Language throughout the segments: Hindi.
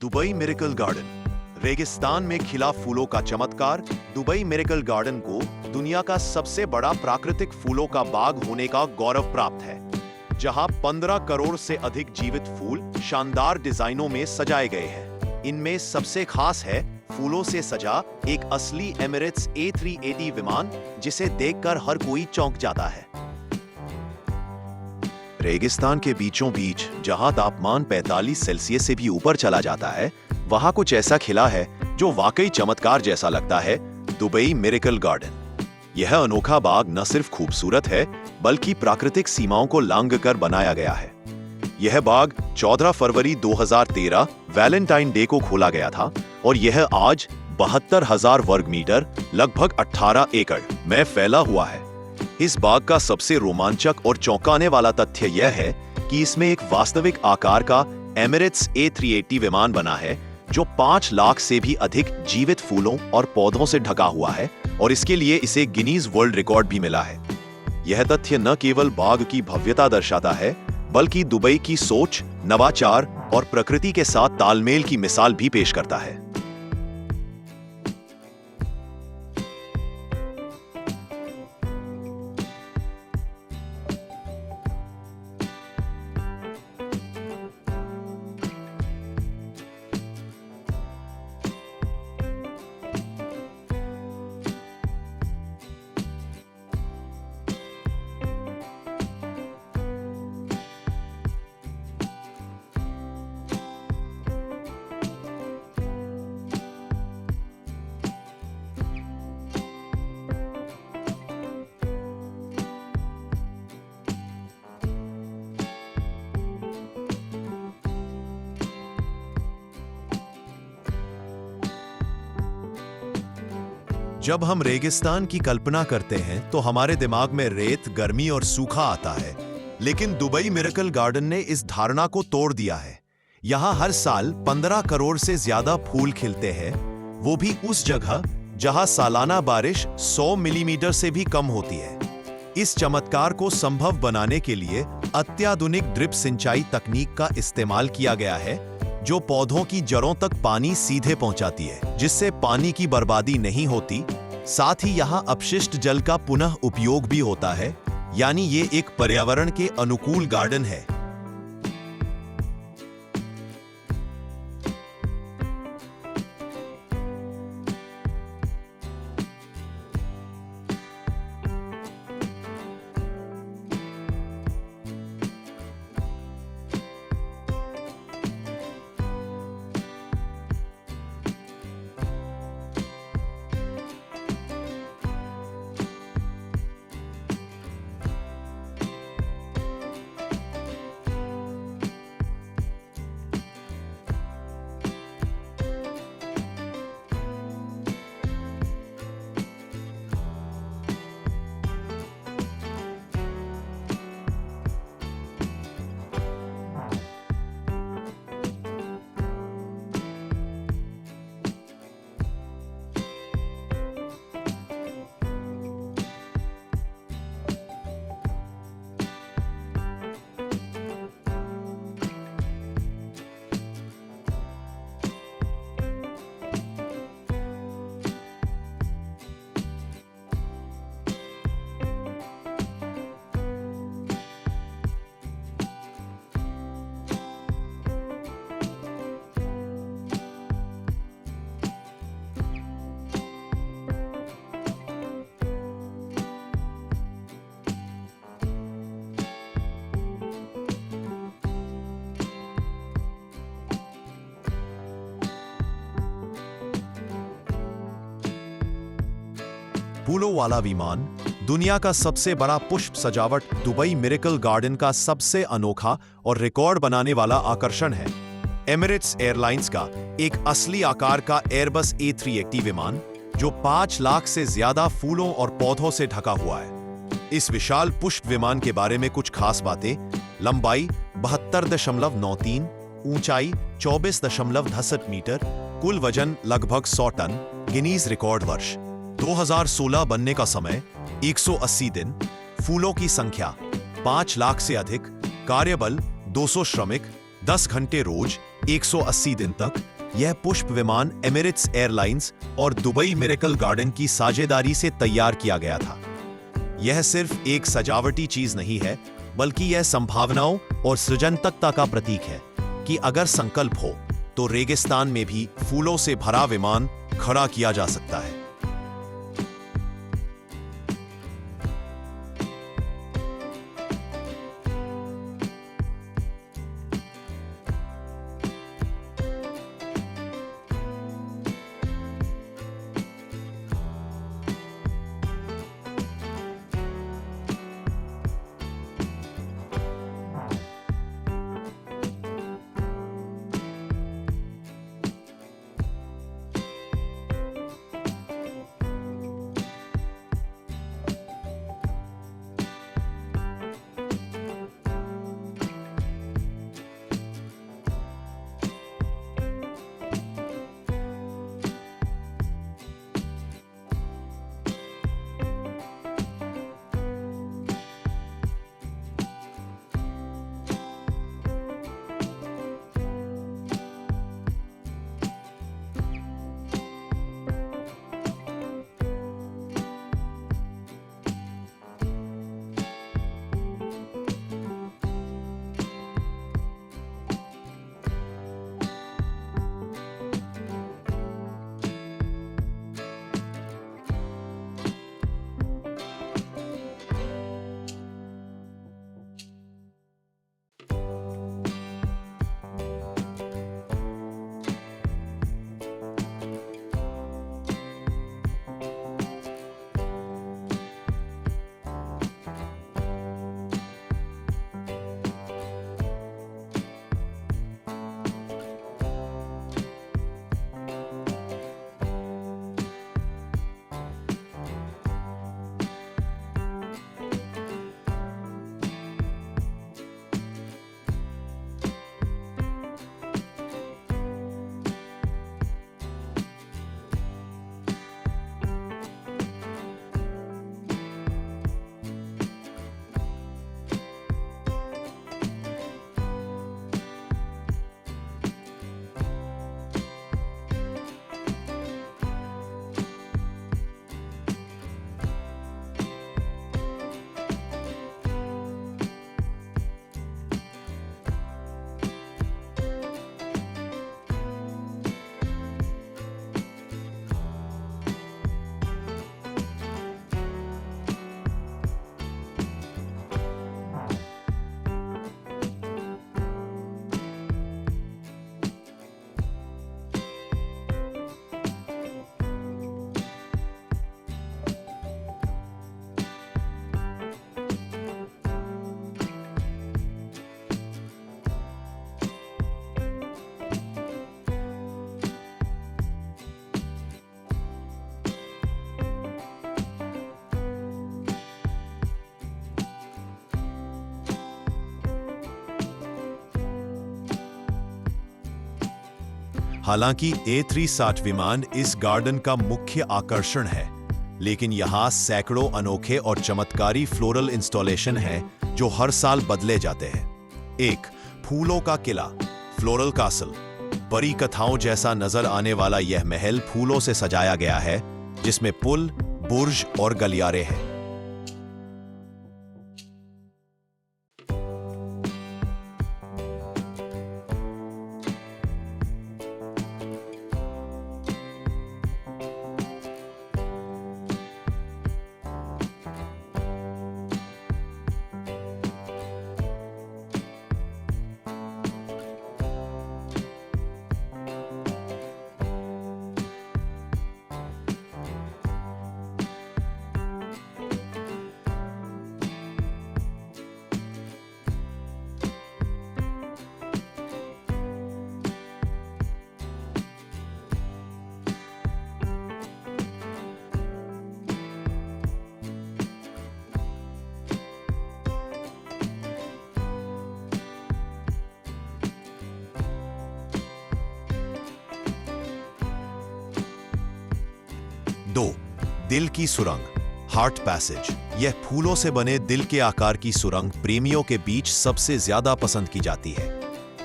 Dubai miracle garden. रेगिस्तान में खिला फूलों का चमत्कार। दुबई मिरेकल गार्डन को दुनिया का सबसे बड़ा प्राकृतिक फूलों का बाग होने का गौरव प्राप्त है, जहां 15 करोड़ से अधिक जीवित फूल शानदार डिजाइनों में सजाए गए हैं। इनमें सबसे खास है फूलों से सजा एक असली एमिरेट्स A380 विमान, जिसे देखकर हर कोई चौंक जाता है। रेगिस्तान के बीचों बीच जहां तापमान 45 सेल्सियस से भी ऊपर चला जाता है, वहां कुछ ऐसा खिला है जो वाकई चमत्कार जैसा लगता है। Dubai miracle garden. यह अनोखा बाग न सिर्फ खूबसूरत है, बल्कि प्राकृतिक सीमाओं को लांघ कर बनाया गया है। यह बाग 14 फरवरी 2013 वैलेंटाइन डे को खोला गया था और यह आज 72,000 वर्ग मीटर, लगभग 18 एकड़ में फैला हुआ है। इस बाग का सबसे रोमांचक और चौंकाने वाला तथ्य यह है कि इसमें एक वास्तविक आकार का एमिरेट्स A380 विमान बना है, जो 5 लाख से भी अधिक जीवित फूलों और पौधों से ढका हुआ है, और इसके लिए इसे गिनीज वर्ल्ड रिकॉर्ड भी मिला है। यह तथ्य न केवल बाग की भव्यता दर्शाता है, बल्कि दुबई की सोच, नवाचार और प्रकृति के साथ तालमेल की मिसाल भी पेश करता है। जब हम रेगिस्तान की कल्पना करते हैं तो हमारे दिमाग में रेत, गर्मी और सूखा आता है, लेकिन दुबई मिरेकल गार्डन ने इस धारणा को तोड़ दिया है। यहाँ हर साल 15 करोड़ से ज्यादा फूल खिलते हैं, वो भी उस जगह जहाँ सालाना बारिश 100 मिलीमीटर से भी कम होती है। इस चमत्कार को संभव बनाने के लिए अत्याधुनिक ड्रिप सिंचाई तकनीक का इस्तेमाल किया गया है, जो पौधों की जड़ों तक पानी सीधे पहुंचाती है, जिससे पानी की बर्बादी नहीं होती। साथ ही यहां अपशिष्ट जल का पुनः उपयोग भी होता है, यानी ये एक पर्यावरण के अनुकूल गार्डन है। फूलों वाला विमान दुनिया का सबसे बड़ा पुष्प सजावट दुबई मिरेकल गार्डन का सबसे अनोखा और रिकॉर्ड बनाने वाला आकर्षण है। एमिरेट्स एयरलाइंस का एक असली आकार का एयरबस A380 विमान, जो 5 लाख से ज्यादा फूलों और पौधों से ढका हुआ है। इस विशाल पुष्प विमान के बारे में कुछ खास बातें। लंबाई 72.93, ऊंचाई 24.68 मीटर, कुल वजन लगभग 100 टन। गिनीज रिकॉर्ड वर्ष 2016 बनने का समय 180 दिन, फूलों की संख्या 5 लाख से अधिक, कार्यबल 200 श्रमिक, 10 घंटे रोज, 180 दिन तक यह पुष्प विमान एमिरेट्स एयरलाइंस और दुबई मिरेकल गार्डन की साझेदारी से तैयार किया गया था। यह सिर्फ एक सजावटी चीज नहीं है, बल्कि यह संभावनाओं और सृजनतकता का प्रतीक है कि अगर संकल्प हो तो रेगिस्तान में भी फूलों से भरा विमान खड़ा किया जा सकता है। हालांकि A360 विमान इस गार्डन का मुख्य आकर्षण है, लेकिन यहाँ सैकड़ों अनोखे और चमत्कारी फ्लोरल इंस्टॉलेशन हैं जो हर साल बदले जाते हैं। एक फूलों का किला, फ्लोरल कासल। परी कथाओं जैसा नजर आने वाला यह महल फूलों से सजाया गया है, जिसमें पुल, बुर्ज और गलियारे हैं। दो, दिल की सुरंग, हार्ट पैसेज। यह फूलों से बने दिल के आकार की सुरंग प्रेमियों के बीच सबसे ज्यादा पसंद की जाती है।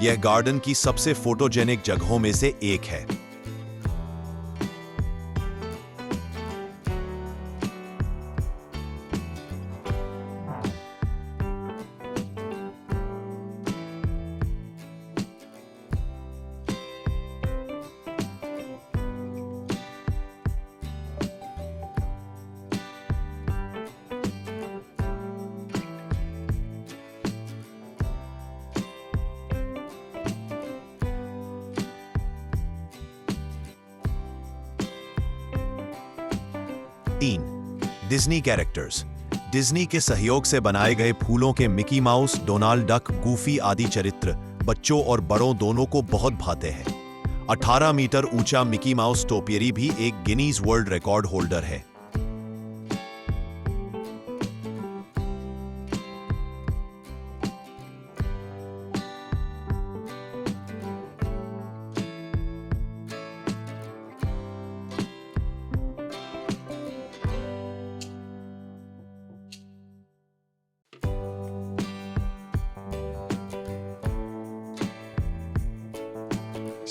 यह गार्डन की सबसे फोटोजेनिक जगहों में से एक है। तीन, डिज्नी कैरेक्टर्स। डिज्नी के सहयोग से बनाए गए फूलों के Mickey mouse, Donald duck, Goofy आदि चरित्र बच्चों और बड़ों दोनों को बहुत भाते हैं। 18 मीटर ऊंचा मिकी माउस टोपियरी भी एक गिनीज वर्ल्ड रिकॉर्ड होल्डर है।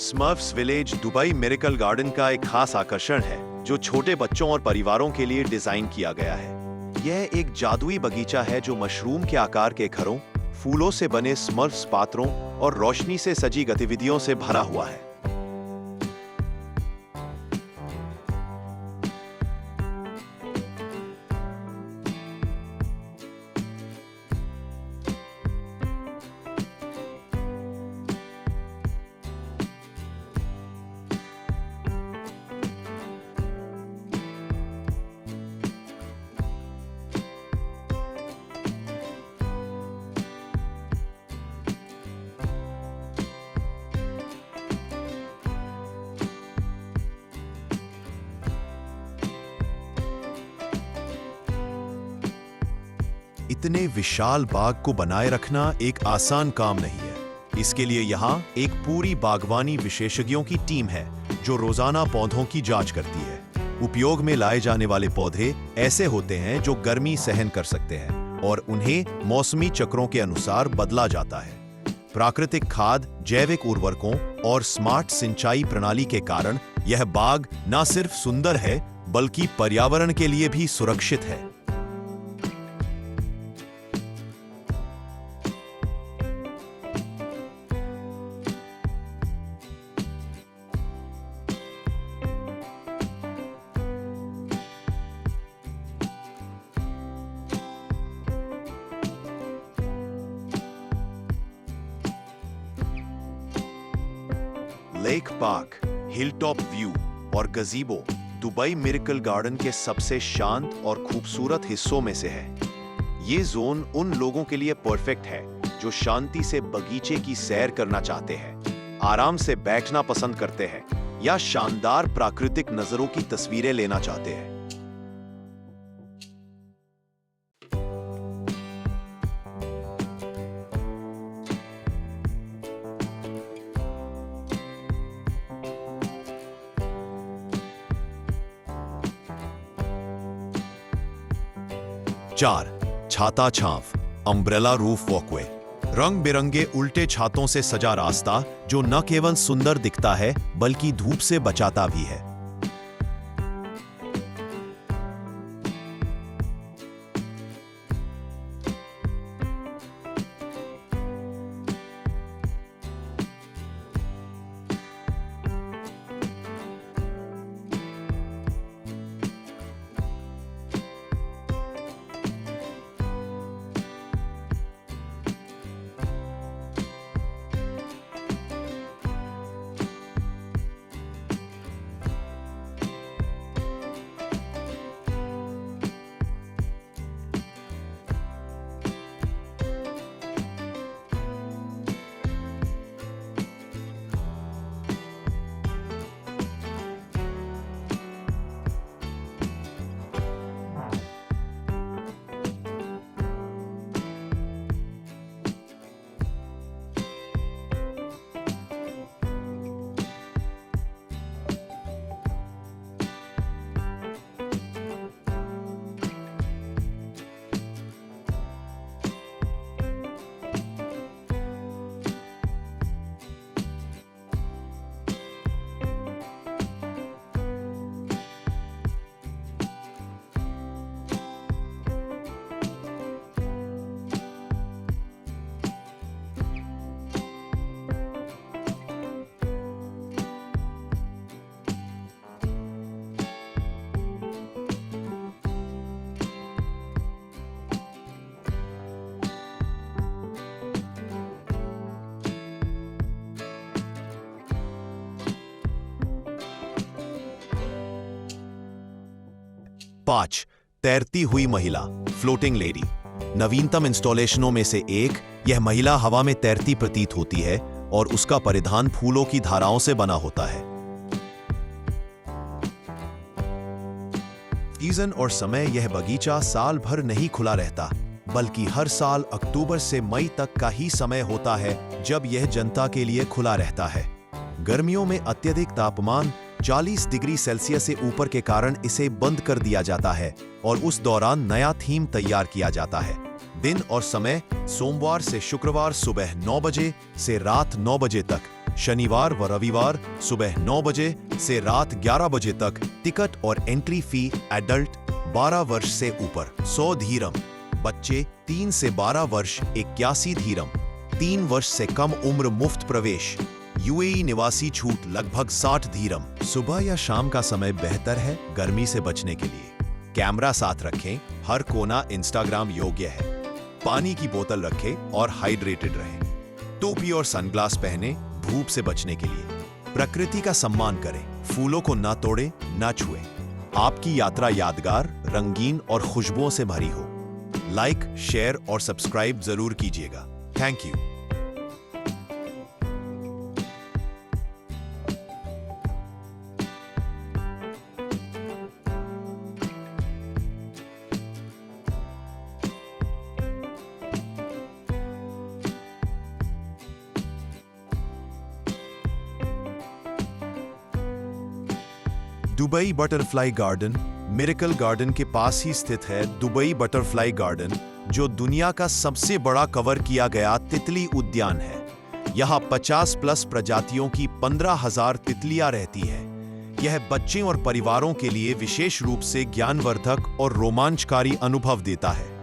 Smurfs village Dubai miracle garden का एक खास आकर्षण है जो छोटे बच्चों और परिवारों के लिए डिजाइन किया गया है। यह एक जादुई बगीचा है जो मशरूम के आकार के घरों, फूलों से बने स्मर्फ्स पात्रों और रोशनी से सजी गतिविधियों से भरा हुआ है। इतने विशाल बाग को बनाए रखना एक आसान काम नहीं है। इसके लिए यहाँ एक पूरी बागवानी विशेषज्ञों की टीम है जो रोजाना पौधों की जांच करती है। उपयोग में लाए जाने वाले पौधे ऐसे होते हैं जो गर्मी सहन कर सकते हैं और उन्हें मौसमी चक्रों के अनुसार बदला जाता है। प्राकृतिक खाद, जैविक उर्वरकों और स्मार्ट सिंचाई प्रणाली के कारण यह बाग न सिर्फ सुंदर है बल्कि पर्यावरण के लिए भी सुरक्षित है। लेक पार्क, हिलटॉप व्यू और गजीबो दुबई मिरेकल गार्डन के सबसे शांत और खूबसूरत हिस्सों में से है। ये जोन उन लोगों के लिए परफेक्ट है जो शांति से बगीचे की सैर करना चाहते हैं, आराम से बैठना पसंद करते हैं या शानदार प्राकृतिक नज़रों की तस्वीरें लेना चाहते हैं। 4. छाता छांव, अम्ब्रेला रूफ वॉकवे। रंग बिरंगे उल्टे छातों से सजा रास्ता जो न केवल सुंदर दिखता है बल्कि धूप से बचाता भी है। 5. तैरती हुई महिला, फ्लोटिंग लेडी। नवीनतम इंस्टॉलेशनों में से एक, यह महिला हवा में तैरती प्रतीत होती है और उसका परिधान फूलों की धाराओं से बना होता है। सीजन और समय, यह बगीचा साल भर नहीं खुला रहता, बल्कि हर साल अक्टूबर से मई तक का ही समय होता है जब यह जनता के लिए खुला रहता है। गर्मियों में अत्यधिक तापमान 40 डिग्री सेल्सियस से ऊपर के कारण इसे बंद कर दिया जाता है और उस दौरान नया थीम तैयार किया जाता है। दिन और समय, सोमवार से शुक्रवार सुबह 9 बजे से रात 9 बजे तक, शनिवार व रविवार सुबह 9 बजे से रात 11 बजे तक। टिकट और एंट्री फी एडल्ट 12 वर्ष से ऊपर 100 धीरम, बच्चे 3 से 12 वर्ष 81 धीरम, 3 वर्ष से कम उम्र मुफ्त प्रवेश। यूएई निवासी छूट लगभग 60 धीरम। सुबह या शाम का समय बेहतर है गर्मी से बचने के लिए। कैमरा साथ रखें, हर कोना इंस्टाग्राम योग्य है। पानी की बोतल रखें और हाइड्रेटेड रहें। टोपी और सनग्लास पहने धूप से बचने के लिए। प्रकृति का सम्मान करें, फूलों को ना तोड़ें, ना छुएं। आपकी यात्रा यादगार, रंगीन और खुशबुओं से भरी हो। लाइक, शेयर और सब्सक्राइब जरूर कीजिएगा। Thank you. Dubai butterfly garden miracle garden के पास ही स्थित है। दुबई बटरफ्लाई गार्डन, जो दुनिया का सबसे बड़ा कवर किया गया तितली उद्यान है। यहाँ 50+ प्रजातियों की 15,000 तितलियां रहती है। यह बच्चों और परिवारों के लिए विशेष रूप से ज्ञानवर्धक और रोमांचकारी अनुभव देता है।